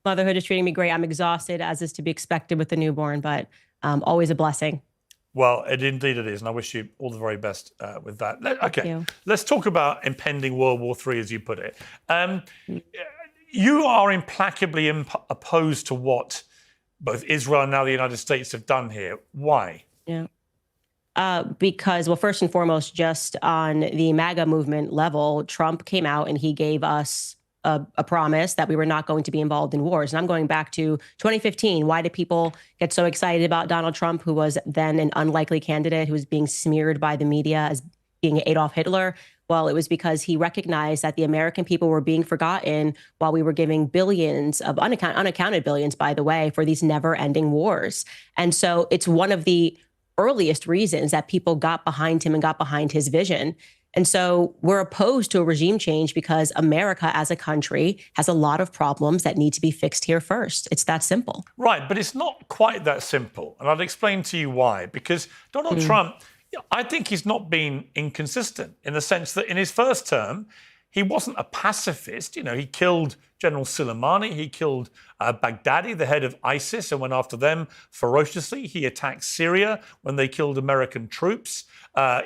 Motherhood is treating me great. I'm exhausted, as is to be expected with the newborn, but always a blessing. Well, indeed it is, and I wish you all the very best with that. Okay, you. let's talk about impending World War III, as you put it. You are implacably opposed to what both Israel and now the United States have done here. Why? Yeah. Because, well, first and foremost, just on the MAGA movement level, Trump came out and he gave us a promise that we were not going to be involved in wars. And I'm going back to 2015. Why did people get so excited about Donald Trump, who was then an unlikely candidate, who was being smeared by the media as being Adolf Hitler? Well, it was because he recognized that the American people were being forgotten while we were giving billions of unaccounted billions, by the way, for these never-ending wars. And so it's one of the earliest reasons that people got behind him and got behind his vision. And so we're opposed to a regime change because America as a country has a lot of problems that need to be fixed here first. It's that simple. Right, but it's not quite that simple. And I'll explain to you why. Because Donald Trump, I think he's not been inconsistent in the sense that in his first term, he wasn't a pacifist. You know, he killed General Soleimani. He killed Baghdadi, the head of ISIS, and went after them ferociously. He attacked Syria when they killed American troops.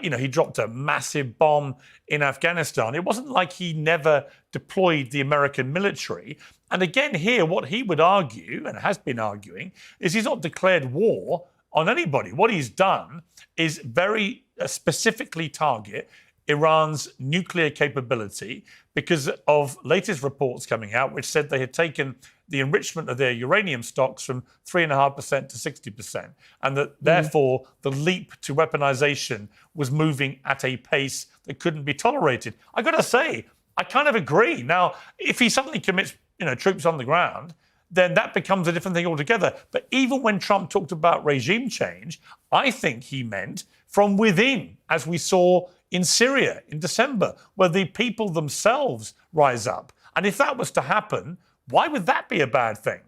He dropped a massive bomb in Afghanistan. It wasn't like he never deployed the American military. And again, here, what he would argue, and has been arguing, is he's not declared war on anybody. What he's done is very specifically target Iran's nuclear capability because of latest reports coming out, which said they had taken the enrichment of their uranium stocks from 3.5% to 60%, and that therefore the leap to weaponization was moving at a pace that couldn't be tolerated. I got to say, I kind of agree. Now, if he suddenly commits, troops on the ground, then that becomes a different thing altogether. But even when Trump talked about regime change, I think he meant from within, as we saw in Syria in December, where the people themselves rise up. And if that was to happen, why would that be a bad thing?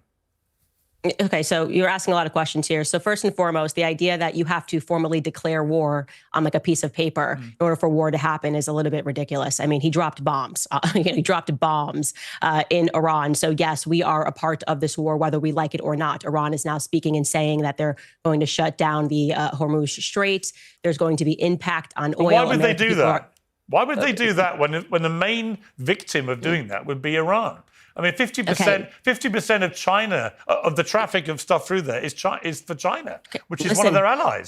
Okay, so you're asking a lot of questions here. So first and foremost, the idea that you have to formally declare war on like a piece of paper in order for war to happen is a little bit ridiculous. I mean, he dropped bombs. He dropped bombs in Iran. So yes, we are a part of this war, whether we like it or not. Iran is now speaking and saying that they're going to shut down the Hormuz Strait. There's going to be impact on oil. Why would they do that? Why would they do that when the main victim of doing that would be Iran? I mean, 50% of China, of the traffic of stuff through there is for China, which is one of their allies.